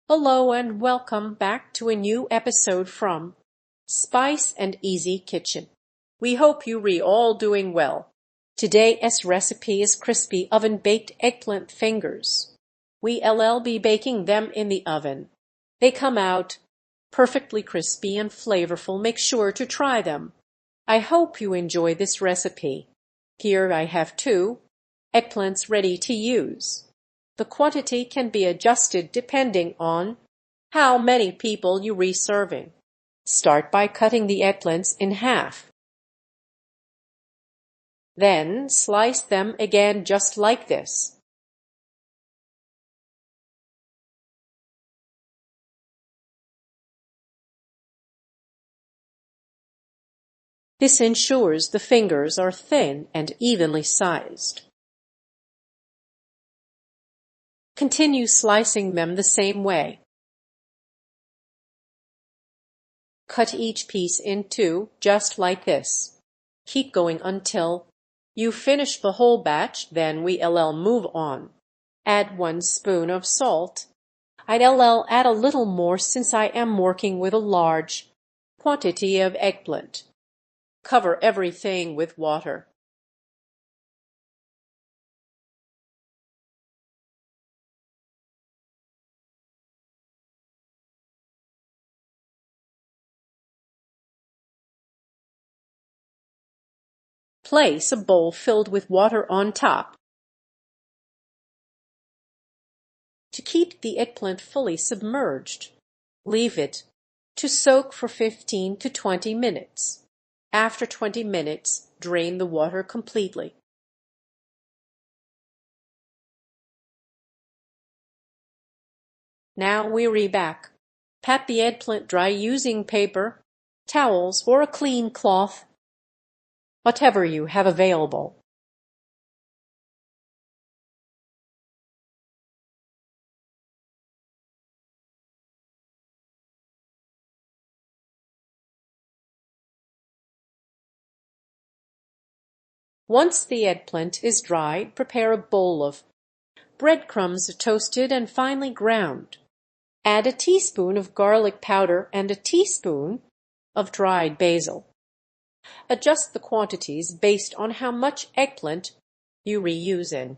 Hello and welcome back to a new episode from Spice and Easy Kitchen. We hope you are all doing well. Today's recipe is crispy oven-baked eggplant fingers. We'll be baking them in the oven. They come out perfectly crispy and flavorful. Make sure to try them. I hope you enjoy this recipe. Here I have 2 eggplants ready to use. The quantity can be adjusted depending on how many people you are serving. Start by cutting the eggplants in half. Then slice them again just like this. This ensures the fingers are thin and evenly sized. Continue slicing them the same way. Cut each piece in 2 just like this. Keep going until you finish the whole batch, then we'll move on. Add 1 spoon of salt. I'll add a little more since I am working with a large quantity of eggplant. Cover everything with water. Place a bowl filled with water on top. To keep the eggplant fully submerged, leave it to soak for 15 to 20 minutes. After 20 minutes, drain the water completely. Now we're back. Pat the eggplant dry using paper, towels, or a clean cloth, whatever you have available. Once the eggplant is dried, prepare a bowl of breadcrumbs toasted and finely ground. Add a teaspoon of garlic powder and a teaspoon of dried basil. Adjust the quantities based on how much eggplant you reuse in.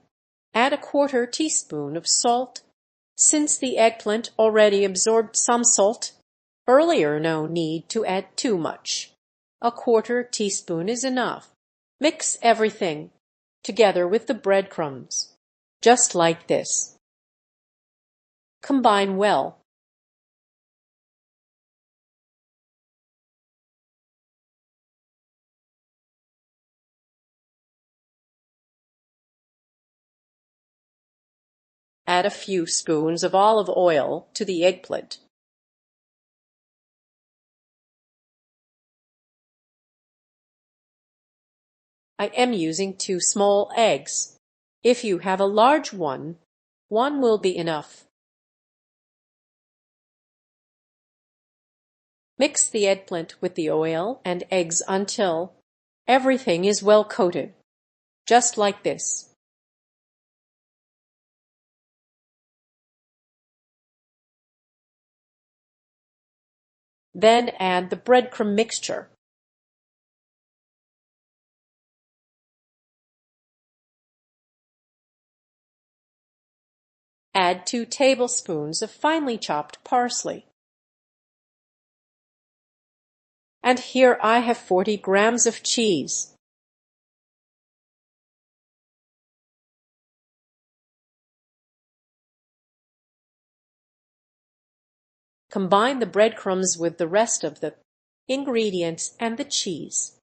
Add a 1/4 teaspoon of salt. Since the eggplant already absorbed some salt earlier, no need to add too much. A 1/4 teaspoon is enough. Mix everything together with the breadcrumbs, just like this. Combine well. Add a few spoons of olive oil to the eggplant. I am using 2 small eggs. If you have a large one, 1 will be enough. Mix the eggplant with the oil and eggs until everything is well coated, just like this. Then add the breadcrumb mixture. Add 2 tablespoons of finely chopped parsley. And here I have 40 grams of cheese. Combine the breadcrumbs with the rest of the ingredients and the cheese,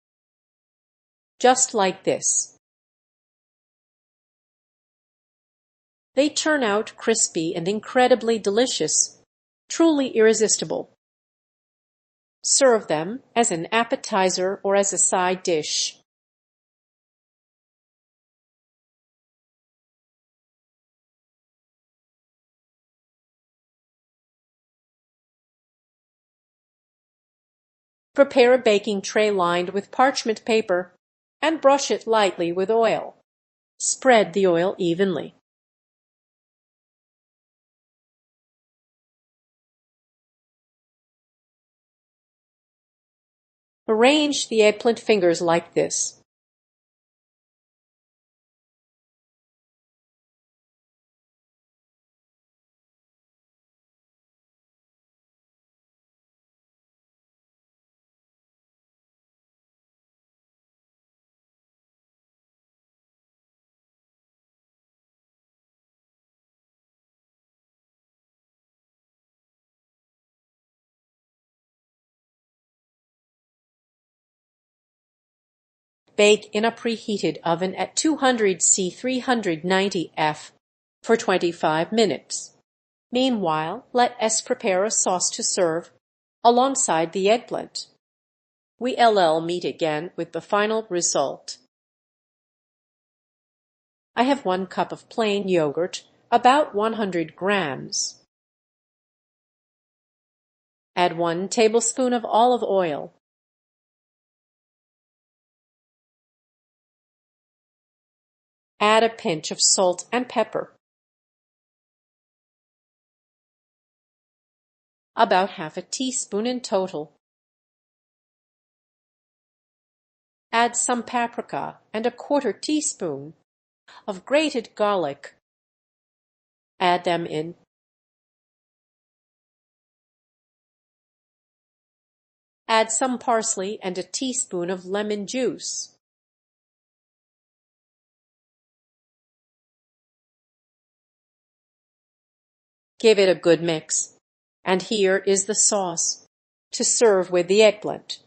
just like this. They turn out crispy and incredibly delicious, truly irresistible. Serve them as an appetizer or as a side dish. Prepare a baking tray lined with parchment paper and brush it lightly with oil. Spread the oil evenly. Arrange the eggplant fingers like this. Bake in a preheated oven at 200°C 390°F for 25 minutes. Meanwhile, let us prepare a sauce to serve alongside the eggplant. We'll meet again with the final result. I have 1 cup of plain yogurt, about 100 grams. Add 1 tablespoon of olive oil. Add a pinch of salt and pepper. About half a teaspoon in total. Add some paprika and a 1/4 teaspoon of grated garlic. Add them in. Add some parsley and a teaspoon of lemon juice. Give it a good mix. And here is the sauce to serve with the eggplant.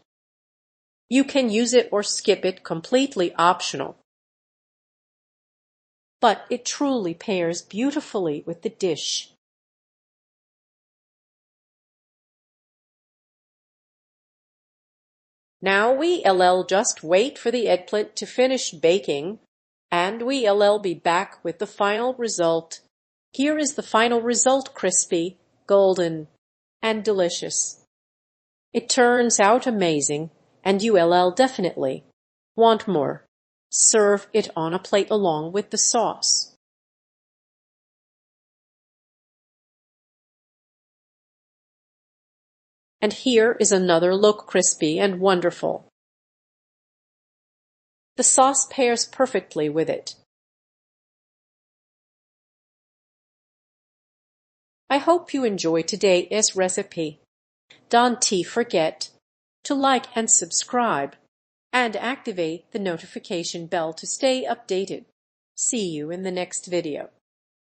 You can use it or skip it, completely optional. But it truly pairs beautifully with the dish. Now we'll just wait for the eggplant to finish baking, and we'll be back with the final result. Here is the final result, crispy, golden, and delicious. It turns out amazing, and you'll definitely want more. Serve it on a plate along with the sauce. And here is another look, crispy and wonderful. The sauce pairs perfectly with it. I hope you enjoyed today's recipe. Don't forget to like and subscribe, and activate the notification bell to stay updated. See you in the next video.